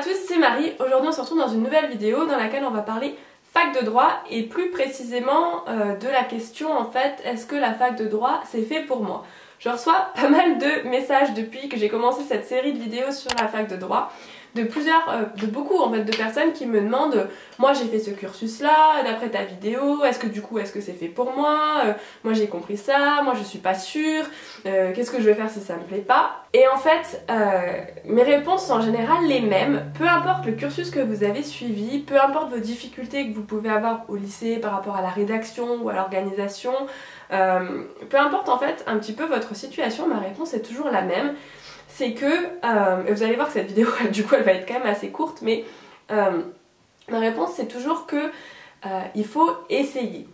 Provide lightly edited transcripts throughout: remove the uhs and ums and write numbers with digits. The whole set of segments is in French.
tous, c'est Marie. Aujourd'hui on se retrouve dans une nouvelle vidéo dans laquelle on va parler fac de droit et plus précisément de la question en fait, est-ce que la fac de droit c'est fait pour moi? Je reçois pas mal de messages depuis que j'ai commencé cette série de vidéos sur la fac de droit de beaucoup en fait de personnes qui me demandent moi j'ai fait ce cursus là, d'après ta vidéo, est-ce que c'est fait pour moi, moi j'ai compris ça, moi je suis pas sûre, qu'est-ce que je vais faire si ça me plaît pas. Et en fait mes réponses sont en général les mêmes, peu importe le cursus que vous avez suivi, peu importe vos difficultés que vous pouvez avoir au lycée par rapport à la rédaction ou à l'organisation, peu importe en fait un petit peu votre situation, ma réponse est toujours la même. C'est que, et vous allez voir que cette vidéo du coup elle va être quand même assez courte, mais ma réponse c'est toujours que il faut essayer.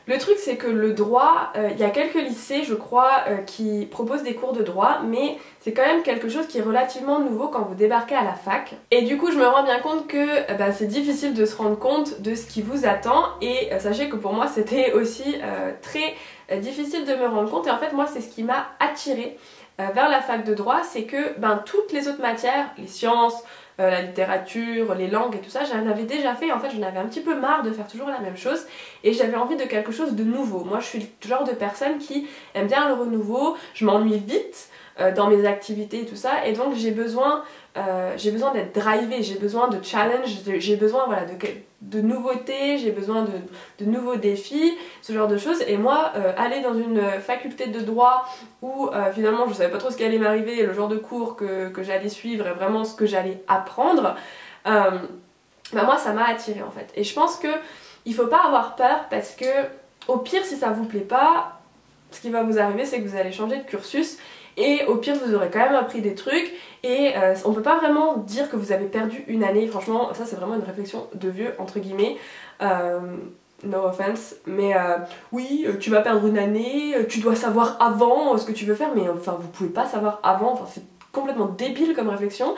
Le truc c'est que le droit, il y a quelques lycées je crois qui proposent des cours de droit, mais c'est quand même quelque chose qui est relativement nouveau quand vous débarquez à la fac. Et du coup je me rends bien compte que c'est difficile de se rendre compte de ce qui vous attend, et sachez que pour moi c'était aussi très difficile de me rendre compte, et en fait moi c'est ce qui m'a attirée vers la fac de droit, c'est que toutes les autres matières, les sciences, la littérature, les langues et tout ça, j'en avais déjà fait. En fait j'en avais un petit peu marre de faire toujours la même chose et j'avais envie de quelque chose de nouveau. Moi je suis le genre de personne qui aime bien le renouveau, je m'ennuie vite dans mes activités et tout ça, et donc j'ai besoin d'être drivée, j'ai besoin de challenge, j'ai besoin voilà, de nouveautés, j'ai besoin de nouveaux défis, ce genre de choses. Et moi aller dans une faculté de droit où finalement je savais pas trop ce qui allait m'arriver, le genre de cours que j'allais suivre et vraiment ce que j'allais apprendre, moi ça m'a attirée en fait. Et je pense que il faut pas avoir peur, parce que au pire si ça vous plaît pas, ce qui va vous arriver c'est que vous allez changer de cursus. Et au pire vous aurez quand même appris des trucs, et on peut pas vraiment dire que vous avez perdu une année. Franchement ça c'est vraiment une réflexion de vieux entre guillemets, no offense, mais oui tu vas perdre une année, tu dois savoir avant ce que tu veux faire, mais enfin vous pouvez pas savoir avant, enfin c'est complètement débile comme réflexion.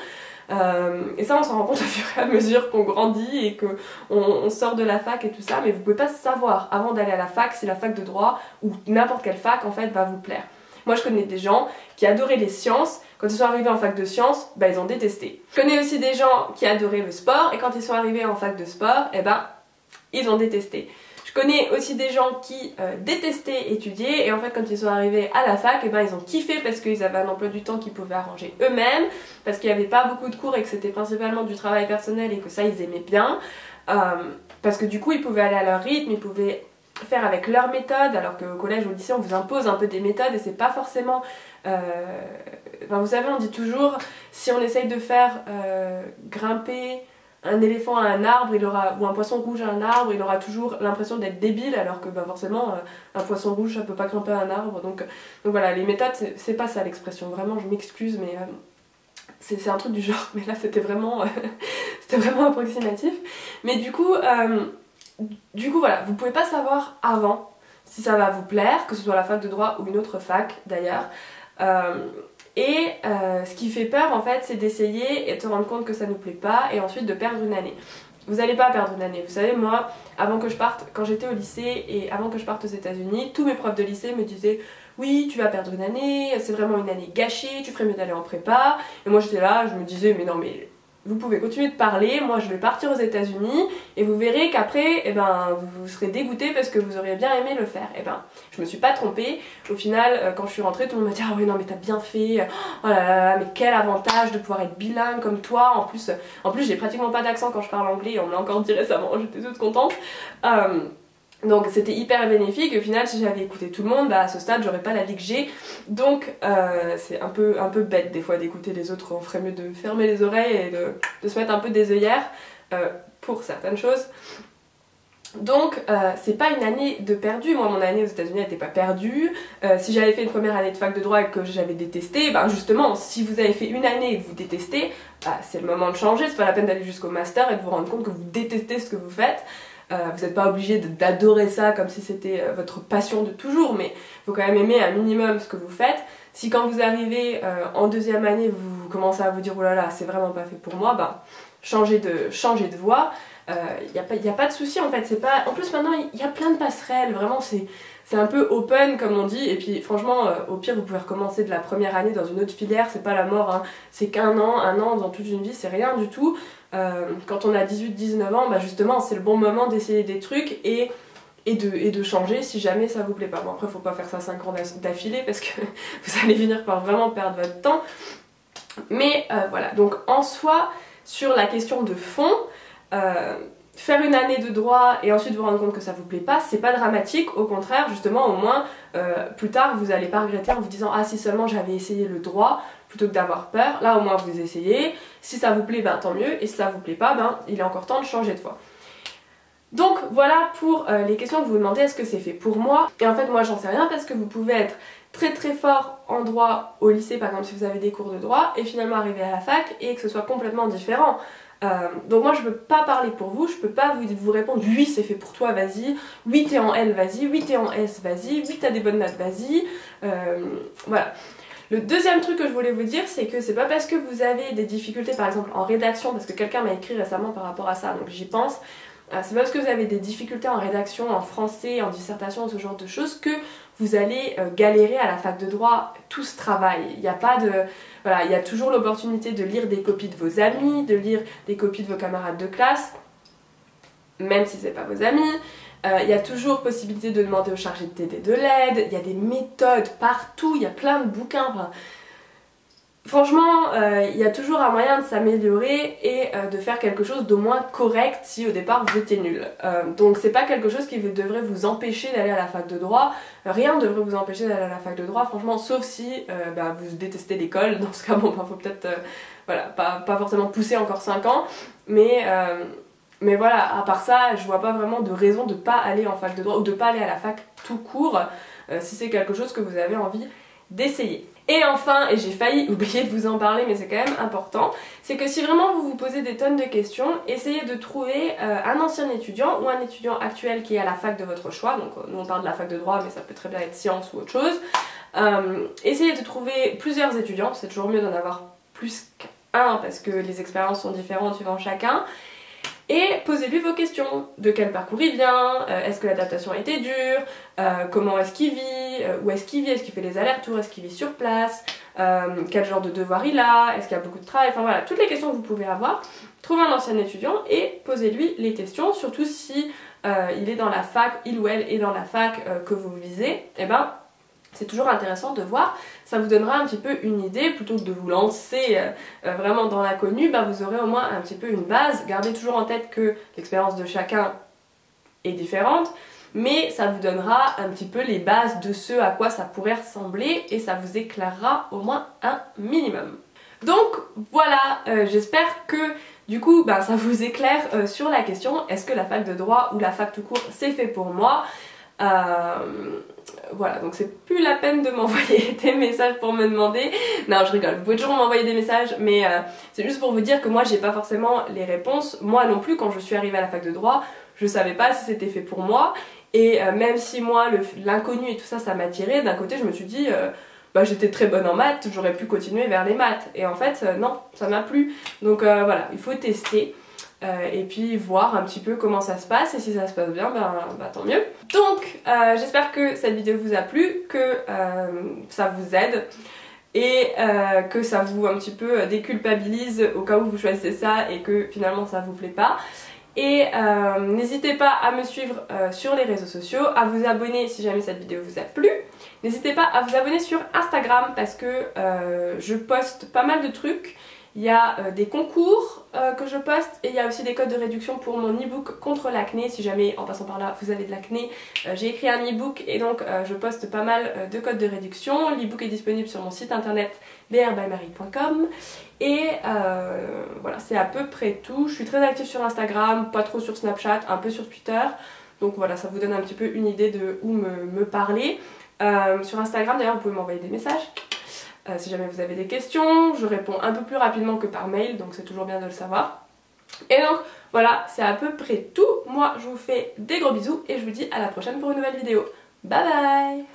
Et ça on s'en rend compte au fur et à mesure qu'on grandit et qu'on sort de la fac et tout ça, mais vous pouvez pas savoir avant d'aller à la fac si la fac de droit ou n'importe quelle fac en fait va vous plaire. Moi je connais des gens qui adoraient les sciences, quand ils sont arrivés en fac de sciences, ils ont détesté. Je connais aussi des gens qui adoraient le sport, et quand ils sont arrivés en fac de sport, ils ont détesté. Je connais aussi des gens qui détestaient étudier, et en fait quand ils sont arrivés à la fac, ils ont kiffé parce qu'ils avaient un emploi du temps qu'ils pouvaient arranger eux-mêmes, parce qu'il n'y avait pas beaucoup de cours et que c'était principalement du travail personnel et que ça ils aimaient bien, parce que du coup ils pouvaient aller à leur rythme, ils pouvaient faire avec leur méthode, alors qu'au collège ou au lycée on vous impose un peu des méthodes et c'est pas forcément vous savez on dit toujours si on essaye de faire grimper un éléphant à un arbre ou un poisson rouge à un arbre, il aura toujours l'impression d'être débile, alors que forcément un poisson rouge ça peut pas grimper à un arbre, donc voilà, les méthodes c'est pas ça l'expression, vraiment je m'excuse, mais c'est un truc du genre, mais là c'était vraiment c'était vraiment approximatif. Mais du coup voilà, vous pouvez pas savoir avant si ça va vous plaire, que ce soit la fac de droit ou une autre fac d'ailleurs. Ce qui fait peur en fait, c'est d'essayer et de se rendre compte que ça nous plaît pas, et ensuite de perdre une année. Vous allez pas perdre une année. Vous savez, moi, avant que je parte, quand j'étais au lycée et avant que je parte aux États-Unis, tous mes profs de lycée me disaient oui, tu vas perdre une année, c'est vraiment une année gâchée, tu ferais mieux d'aller en prépa. Et moi j'étais là, je me disais mais non mais vous pouvez continuer de parler, moi je vais partir aux États-Unis et vous verrez qu'après vous serez dégoûté parce que vous auriez bien aimé le faire. Je me suis pas trompée. Au final quand je suis rentrée, tout le monde m'a dit ah oui non mais t'as bien fait, oh là là mais quel avantage de pouvoir être bilingue comme toi, en plus j'ai pratiquement pas d'accent quand je parle anglais et on me l'a encore dit récemment, j'étais toute contente. Donc c'était hyper bénéfique. Au final si j'avais écouté tout le monde, à ce stade j'aurais pas la vie que j'ai. Donc c'est un peu bête des fois d'écouter les autres, on ferait mieux de fermer les oreilles et de se mettre un peu des œillères pour certaines choses. Donc c'est pas une année de perdu. Moi mon année aux États-Unis n'était pas perdue. Si j'avais fait une première année de fac de droit et que j'avais détesté, justement si vous avez fait une année et que vous détestez, c'est le moment de changer, c'est pas la peine d'aller jusqu'au master et de vous rendre compte que vous détestez ce que vous faites. Vous n'êtes pas obligé d'adorer ça comme si c'était votre passion de toujours, mais il faut quand même aimer un minimum ce que vous faites. Si quand vous arrivez en deuxième année, vous commencez à vous dire oh là là, c'est vraiment pas fait pour moi, changez de voie. Y a pas de souci en fait, c'est pas. En plus maintenant il y a plein de passerelles, vraiment c'est un peu open comme on dit, et puis franchement au pire vous pouvez recommencer de la première année dans une autre filière, c'est pas la mort, hein. C'est qu'un an, un an dans toute une vie, c'est rien du tout. Quand on a 18-19 ans, bah justement c'est le bon moment d'essayer des trucs et de changer si jamais ça vous plaît pas. Bon après faut pas faire ça 5 ans d'affilée parce que vous allez finir par vraiment perdre votre temps. Mais voilà, donc en soi, sur la question de fond, faire une année de droit et ensuite vous rendre compte que ça vous plaît pas, c'est pas dramatique, au contraire, justement, au moins, plus tard, vous allez pas regretter en vous disant « Ah, si seulement j'avais essayé le droit », plutôt que d'avoir peur. Là, au moins, vous essayez. Si ça vous plaît, ben tant mieux, et si ça vous plaît pas, ben il est encore temps de changer de voie. Donc voilà pour les questions que vous demandez, est-ce que c'est fait pour moi? Et en fait moi j'en sais rien parce que vous pouvez être très très fort en droit au lycée par exemple si vous avez des cours de droit et finalement arriver à la fac et que ce soit complètement différent. Donc moi je peux pas parler pour vous, je peux pas vous répondre oui c'est fait pour toi vas-y, oui t'es en L vas-y, oui t'es en S vas-y, oui t'as des bonnes notes vas-y, voilà. Le deuxième truc que je voulais vous dire, c'est que c'est pas parce que vous avez des difficultés par exemple en rédaction, parce que quelqu'un m'a écrit récemment par rapport à ça donc j'y pense. C'est pas parce que vous avez des difficultés en rédaction, en français, en dissertation, ce genre de choses que vous allez galérer à la fac de droit. Tout se travaille. Il n'y a pas de... Voilà, il y a toujours l'opportunité de lire des copies de vos amis, de lire des copies de vos camarades de classe, même si c'est pas vos amis. Il y a toujours possibilité de demander au chargé de TD de l'aide. Il y a des méthodes partout, il y a plein de bouquins. Enfin, franchement, il y a toujours un moyen de s'améliorer et de faire quelque chose d'au moins correct si au départ vous étiez nul. Donc c'est pas quelque chose qui devrait vous empêcher d'aller à la fac de droit. Rien ne devrait vous empêcher d'aller à la fac de droit, franchement, sauf si vous détestez l'école. Dans ce cas, bon, faut peut-être voilà, pas forcément pousser encore 5 ans. Mais voilà, à part ça, je vois pas vraiment de raison de pas aller en fac de droit ou de pas aller à la fac tout court si c'est quelque chose que vous avez envie d'essayer. Et enfin, et j'ai failli oublier de vous en parler mais c'est quand même important, c'est que si vraiment vous vous posez des tonnes de questions, essayez de trouver un ancien étudiant ou un étudiant actuel qui est à la fac de votre choix, donc nous on parle de la fac de droit mais ça peut très bien être sciences ou autre chose. Essayez de trouver plusieurs étudiants, c'est toujours mieux d'en avoir plus qu'un parce que les expériences sont différentes suivant chacun. Et posez-lui vos questions. De quel parcours il vient? Est-ce que l'adaptation a été dure? Comment est-ce qu'il vit? Où est-ce qu'il vit? Est-ce qu'il fait des allers-retours? Est-ce qu'il vit sur place? Quel genre de devoir il a? Est-ce qu'il y a beaucoup de travail? Enfin voilà, toutes les questions que vous pouvez avoir. Trouvez un ancien étudiant et posez-lui les questions, surtout si il est dans la fac, il ou elle est dans la fac que vous visez. Et ben, c'est toujours intéressant de voir, ça vous donnera un petit peu une idée, plutôt que de vous lancer vraiment dans l'inconnu, vous aurez au moins un petit peu une base. Gardez toujours en tête que l'expérience de chacun est différente, mais ça vous donnera un petit peu les bases de ce à quoi ça pourrait ressembler et ça vous éclairera au moins un minimum. Donc voilà, j'espère que du coup ça vous éclaire sur la question, est-ce que la fac de droit ou la fac tout court c'est fait pour moi? Voilà, donc c'est plus la peine de m'envoyer des messages pour me demander. Non, je rigole, vous pouvez toujours m'envoyer des messages, mais c'est juste pour vous dire que moi j'ai pas forcément les réponses. Moi non plus, quand je suis arrivée à la fac de droit, je savais pas si c'était fait pour moi. Et même si moi l'inconnu et tout ça, ça m'attirait, d'un côté je me suis dit j'étais très bonne en maths, j'aurais pu continuer vers les maths. Et en fait non, ça m'a plu. Donc voilà, il faut tester. Et puis voir un petit peu comment ça se passe et si ça se passe bien, tant mieux. Donc j'espère que cette vidéo vous a plu, que ça vous aide et que ça vous un petit peu déculpabilise au cas où vous choisissez ça et que finalement ça vous plaît pas. Et n'hésitez pas à me suivre sur les réseaux sociaux, à vous abonner si jamais cette vidéo vous a plu. N'hésitez pas à vous abonner sur Instagram parce que je poste pas mal de trucs. Il y a des concours que je poste et il y a aussi des codes de réduction pour mon e-book contre l'acné. Si jamais en passant par là vous avez de l'acné, j'ai écrit un e-book et donc je poste pas mal de codes de réduction. L'e-book est disponible sur mon site internet brbymarie.com et voilà, c'est à peu près tout. Je suis très active sur Instagram, pas trop sur Snapchat, un peu sur Twitter. Donc voilà, ça vous donne un petit peu une idée de où me parler. Sur Instagram d'ailleurs vous pouvez m'envoyer des messages. Si jamais vous avez des questions, je réponds un peu plus rapidement que par mail, donc c'est toujours bien de le savoir. Et donc voilà, c'est à peu près tout. Moi je vous fais des gros bisous et je vous dis à la prochaine pour une nouvelle vidéo. Bye bye!